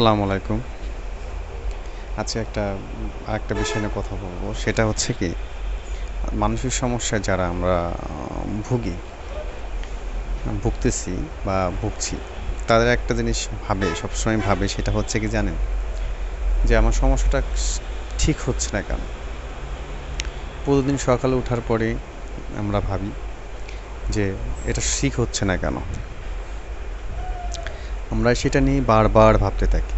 আসসালামু আলাইকুম। আজকে আরেকটা বিষয় নিয়ে কথা বলবো। সেটা হচ্ছে কি, মানসিক সমস্যায় যারা আমরা ভুগি, ভুগতেছি বা ভুগছি, তাদের একটা জিনিস সবসময় ভাবে, সেটা হচ্ছে কি জানেন? যে আমার সমস্যাটা ঠিক হচ্ছে না কেন? প্রতিদিন সকালে ওঠার পরে আমরা ভাবি যে এটা ঠিক হচ্ছে না কেন? আমরা সেটা নিয়ে বারবার ভাবতে থাকি।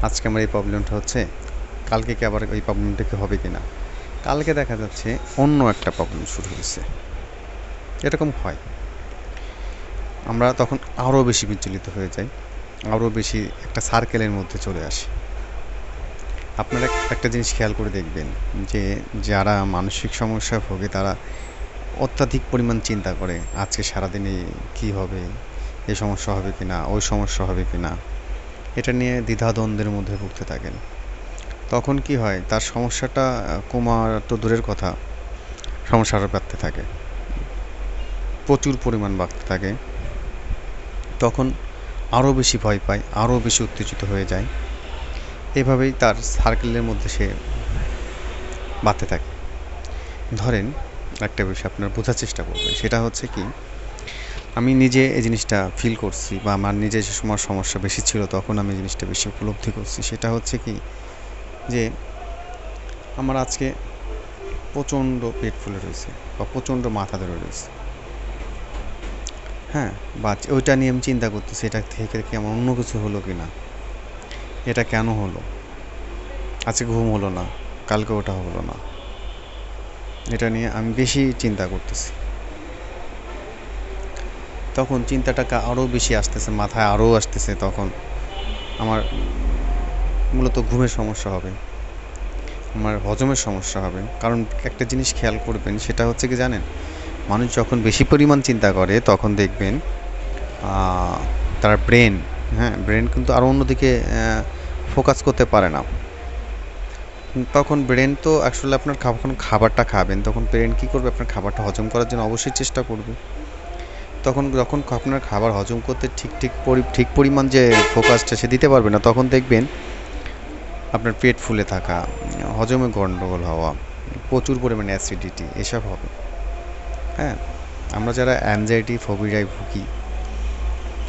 আজকে আমার এই প্রবলেমটা হচ্ছে, কালকে কি আবার ওই প্রবলেমটা কি হবে কিনা? কালকে দেখা যাচ্ছে অন্য একটা প্রবলেম শুরু হয়েছে। এরকম হয়। আমরা তখন আরও বেশি বিচলিত হয়ে যাই, আরও বেশি একটা সার্কেলের মধ্যে চলে আসি। আপনারা একটা জিনিস খেয়াল করে দেখবেন যে যারা মানসিক সমস্যায় ভোগে তারা অত্যাধিক পরিমাণ চিন্তা করে, আজকে সারাদিনে কী হবে, এই সমস্যা হবে কি না, ওই সমস্যা হবে কি না, এটা নিয়ে দ্বিধাদ্বন্দ্বের মধ্যে ভুগতে থাকেন। তখন কি হয়, তার সমস্যাটা কমার তো দূরের কথা, সমস্যা আরও বাড়তে থাকে, প্রচুর পরিমাণ বাড়তে থাকে। তখন আরও বেশি ভয় পায়, আরও বেশি উত্তেজিত হয়ে যায়। এভাবেই তার সার্কেলের মধ্যে সে বাড়তে থাকে। ধরেন, একটা বিষয় আপনারা বোঝার চেষ্টা করবেন, সেটা হচ্ছে কি, আমি নিজে এই জিনিসটা ফিল করছি, বা আমার নিজের যে সময় সমস্যা বেশি ছিল তখন আমি জিনিসটা বেশি উপলব্ধি করছি। সেটা হচ্ছে কি, যে আমার আজকে প্রচণ্ড পেট ফুলে রয়েছে বা প্রচণ্ড মাথা ধরে রয়েছে। হ্যাঁ, বা ওইটা নিয়ে আমি চিন্তা করতেছি, এটা থেকে কি আমার অন্য কিছু হলো কি না, এটা কেন হলো, আজকে ঘুম হলো না, কালকে ওটা হলো না, এটা নিয়ে আমি বেশি চিন্তা করতেছি। তখন চিন্তাটাকে আরও বেশি আসতেছে, মাথায় আরও আসতেছে। তখন আমার মূলত ঘুমের সমস্যা হবে, আমার হজমের সমস্যা হবে। কারণ একটা জিনিস খেয়াল করবেন, সেটা হচ্ছে কি জানেন, মানুষ যখন বেশি পরিমাণ চিন্তা করে তখন দেখবেন তার ব্রেন কিন্তু আরও অন্যদিকে ফোকাস করতে পারে না। তখন ব্রেন তো আসলে আপনার যখন খাবারটা খাবেন, তখন ব্রেন কী করবে, আপনার খাবারটা হজম করার জন্য অবশ্যই চেষ্টা করবে। তখন যখন আপনার খাবার হজম করতে ঠিক পরিমাণ যে ফোকাসটা সে দিতে পারবে না, তখন দেখবেন আপনার পেট ফুলে থাকা, হজমে গণ্ডগোল হওয়া, প্রচুর পরিমাণে অ্যাসিডিটি এসব হবে। হ্যাঁ, আমরা যারা অ্যাংজাইটি ফোবিয়ায় ভুগি,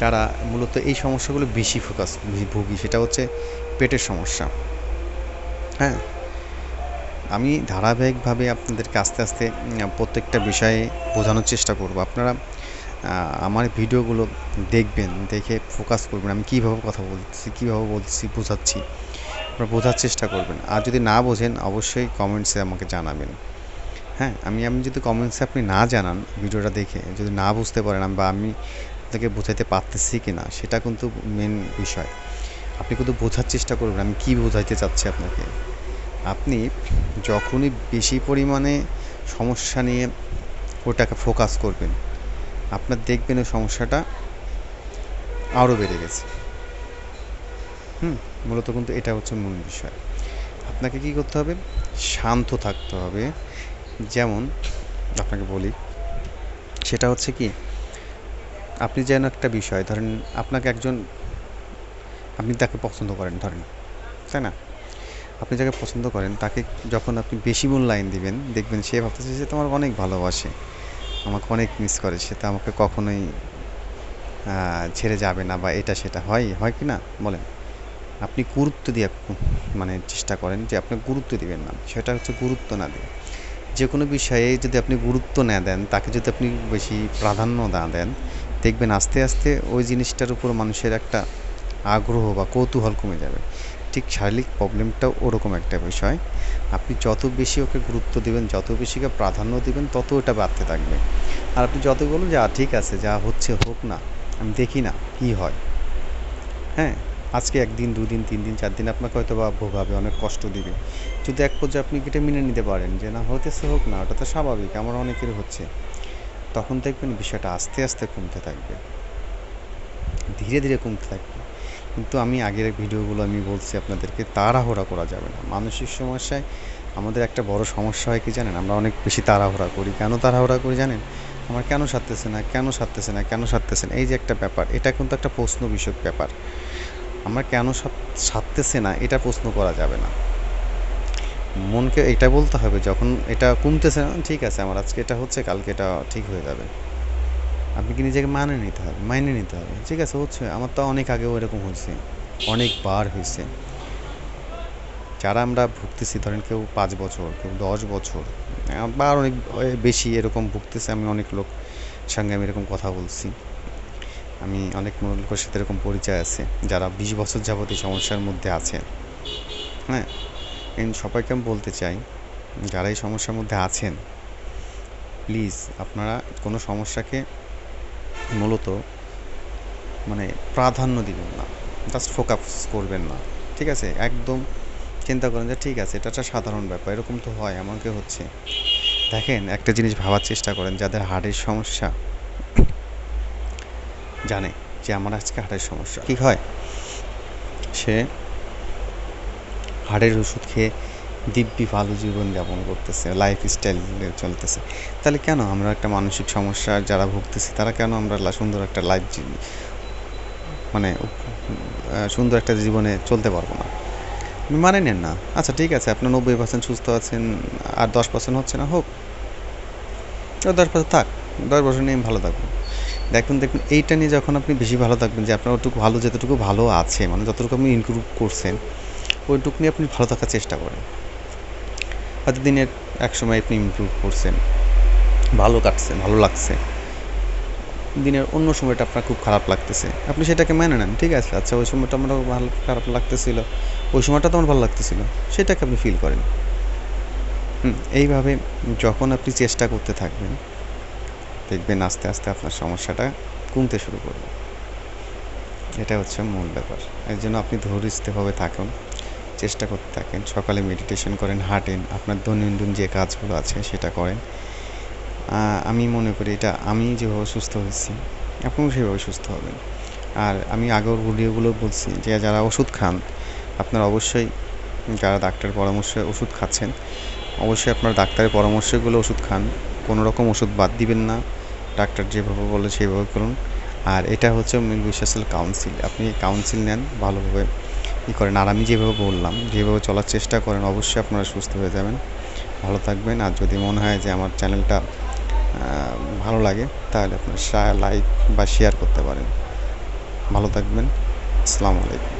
তারা মূলত এই সমস্যাগুলো বেশি ভুগি। সেটা হচ্ছে পেটের সমস্যা। হ্যাঁ, আমি ধারাবাহিকভাবে আপনাদেরকে আস্তে আস্তে প্রত্যেকটা বিষয়ে বোঝানোর চেষ্টা করব। আপনারা আমার ভিডিওগুলো দেখবেন, দেখে ফোকাস করবেন আমি কীভাবে কথা বলছি, কীভাবে বলছি, বোঝাচ্ছি। আপনারা বোঝার চেষ্টা করবেন। আর যদি না বোঝেন অবশ্যই কমেন্টসে আমাকে জানাবেন। হ্যাঁ, আমি যদি কমেন্টসে আপনি না জানান, ভিডিওটা দেখে যদি না বুঝতে পারেন বা আমি আপনাকে বোঝাতে পারতেছি কি না, সেটা কিন্তু মেন বিষয়। আপনি কিন্তু বোঝার চেষ্টা করবেন আমি কী বোঝাইতে চাচ্ছি আপনাকে। আপনি যখনই বেশি পরিমাণে সমস্যা নিয়ে ওটাকে ফোকাস করবেন, আপনার দেখবেন ওই সমস্যাটা আরও বেড়ে গেছে। মূলত কিন্তু এটা হচ্ছে মূল বিষয়। আপনাকে কী করতে হবে, শান্ত থাকতে হবে। যেমন আপনাকে বলি, সেটা হচ্ছে কি, আপনি যেন একটা বিষয় ধরেন, আপনি তাকে পছন্দ করেন ধরেন, তাই না? আপনি যাকে পছন্দ করেন তাকে যখন আপনি বেশি মূল্যায়ন দিবেন, দেখবেন সে ভাবতেছে সে তোমার অনেক ভালোবাসে, আমাকে অনেক মিস করে, সে তো আমাকে কখনোই ছেড়ে যাবে না, বা এটা সেটা হয় কি না বলেন? আপনি গুরুত্ব দিয়ে চেষ্টা করেন যে আপনি গুরুত্ব দিবেন না, সেটা হচ্ছে গুরুত্ব না দিয়ে। যে কোনো বিষয়ে যদি আপনি গুরুত্ব না দেন, তাকে যদি আপনি বেশি প্রাধান্য না দেন, দেখবেন আস্তে আস্তে ওই জিনিসটার উপর মানুষের একটা আগ্রহ বা কৌতূহল কমে যাবে। ঠিক শারীরিক প্রবলেমটাও ওরকম একটা বিষয়। আপনি যত বেশি ওকে গুরুত্ব দিবেন, যত বেশি ওকে প্রাধান্য দিবেন, তত ওটা বাড়তে থাকবে। আর আপনি যত বলুন যে ঠিক আছে, যা হচ্ছে হোক না, আমি দেখি না কী হয়। হ্যাঁ, আজকে 1 দিন 2 দিন 3 দিন 4 দিন আপনাকে হয়তো বা ভোগাবে, অনেক কষ্ট দিবে। যদি এক পর্যায়ে আপনি এটা মেনে নিতে পারেন যে না, হতেছে হোক না, ওটা তো স্বাভাবিক, আমার অনেকেরই হচ্ছে, তখন দেখবেন বিষয়টা আস্তে আস্তে কমতে থাকবে, ধীরে ধীরে কমতে থাকবে। কিন্তু আমি আগের ভিডিওগুলো আমি বলছি আপনাদেরকে, তাড়াহুড়া করা যাবে না। মানসিক সমস্যায় আমাদের একটা বড় সমস্যা হয় কি জানেন, আমরা অনেক বেশি তাড়াহুড়া করি। কেন তাড়াহুড়া করি জানেন? আমার কেন সারতেছে না, এই যে একটা ব্যাপার, এটা কিন্তু একটা প্রশ্ন বিষয়ক ব্যাপার। আমার কেন সারতেছে না এটা প্রশ্ন করা যাবে না। মনকে এটা বলতে হবে যখন এটা কমতেছে না, ঠিক আছে আমার আজকে এটা হচ্ছে, কালকে এটা ঠিক হয়ে যাবে। আপনি কি নিজেকে মাইনে নিতে হবে, ঠিক আছে হচ্ছে, আমার তো অনেক আগেও এরকম হয়েছে, অনেকবার হয়েছে। যারা আমরা ভুগতেছি, ধরেন কেউ 5 বছর, কেউ 10 বছর, বা আর অনেক বেশি এরকম ভুগতেছে। আমি অনেক লোক সঙ্গে আমি এরকম কথা বলছি, আমি অনেক লোকের সাথে এরকম পরিচয় আছে যারা 20 বছর যাবত এই সমস্যার মধ্যে আছে। হ্যাঁ, কিন্তু সবাইকে আমি বলতে চাই, যারা এই সমস্যার মধ্যে আছেন, প্লিজ আপনারা কোনো সমস্যাকে মূলত মানে প্রাধান্য দিবেন না, জাস্ট ফোকাস করবেন না, ঠিক আছে? একদম চিন্তা করেন যে ঠিক আছে এটা একটা সাধারণ ব্যাপার, এরকম তো হয়, এমনকি হচ্ছে। দেখেন, একটা জিনিস ভাবার চেষ্টা করেন, যাদের হার্টের সমস্যা জানে যে আমার আজকে হার্টের সমস্যা, কী হয়, সে হার্টের ওষুধ খেয়ে দিব্যি ভালো জীবনযাপন করতেছে, লাইফ স্টাইল চলতেছে। তাহলে কেন আমরা একটা মানসিক সমস্যা যারা ভুগতেছি, তারা কেন আমরা সুন্দর একটা লাইফ মানে সুন্দর একটা জীবনে চলতে পারবো না? মানে নেন না, আচ্ছা ঠিক আছে আপনার 90% সুস্থ আছেন, আর 10% হচ্ছে না, হোক, 10% থাক, 10 বছর নিয়ে আমি ভালো থাকবো। দেখুন এইটা নিয়ে যখন আপনি বেশি ভালো থাকবেন, যে আপনার ওটুকু ভালো, যতটুকু ভালো আছে, মানে যতটুকু আপনি ইমপ্রুভ করছেন, ওইটুকু নিয়ে আপনি ভালো থাকার চেষ্টা করেন। হয়তো দিনের এক সময় আপনি ইমপ্রুভ করছেন, ভালো কাটছে, ভালো লাগছে, দিনের অন্য সময়টা আপনার খুব খারাপ লাগতেছে, আপনি সেটাকে মেনে নেন, ঠিক আছে, আচ্ছা ওই সময়টা আমার ভালো খারাপ লাগতেছিল, ওই সময়টা তো আমার ভালো লাগতেছিল, সেটাকে আপনি ফিল করেন। এইভাবে যখন আপনি চেষ্টা করতে থাকবেন, দেখবেন আস্তে আস্তে আপনার সমস্যাটা কমতে শুরু করবে। এটা হচ্ছে মূল ব্যাপার। এর জন্য আপনি ধৈর্যস্থিরভাবে থাকুন, চেষ্টা করতে থাকেন, সকালে মেডিটেশন করেন, হাঁটেন, আপনার দৈনন্দিন যে কাজগুলো আছে সেটা করেন। আমি মনে করি এটা আমি যেভাবে সুস্থ হয়েছি, আপনিও সেভাবে সুস্থ হবেন। আর আমি আগের ভিডিওগুলো বলছি যে যারা ওষুধ খান, আপনারা অবশ্যই, যারা ডাক্তারের পরামর্শে ওষুধ খাচ্ছেন, অবশ্যই আপনার ডাক্তারের পরামর্শগুলো ওষুধ খান, কোনো রকম ওষুধ বাদ দিবেন না, ডাক্তার যেভাবে বলে সেইভাবে করুন। আর এটা হচ্ছে মূল বিষয়, কাউন্সিল, আপনি কাউন্সিল নেন, ভালোভাবে করেন, আর আমি যেভাবে বললাম যেভাবে চলার চেষ্টা করেন, অবশ্যই আপনারা সুস্থ হয়ে যাবেন, ভালো থাকবেন। আর যদি মনে হয় যে আমার চ্যানেলটা ভালো লাগে, তাহলে আপনার লাইক বা শেয়ার করতে পারেন। ভালো থাকবেন, আসসালামু আলাইকুম।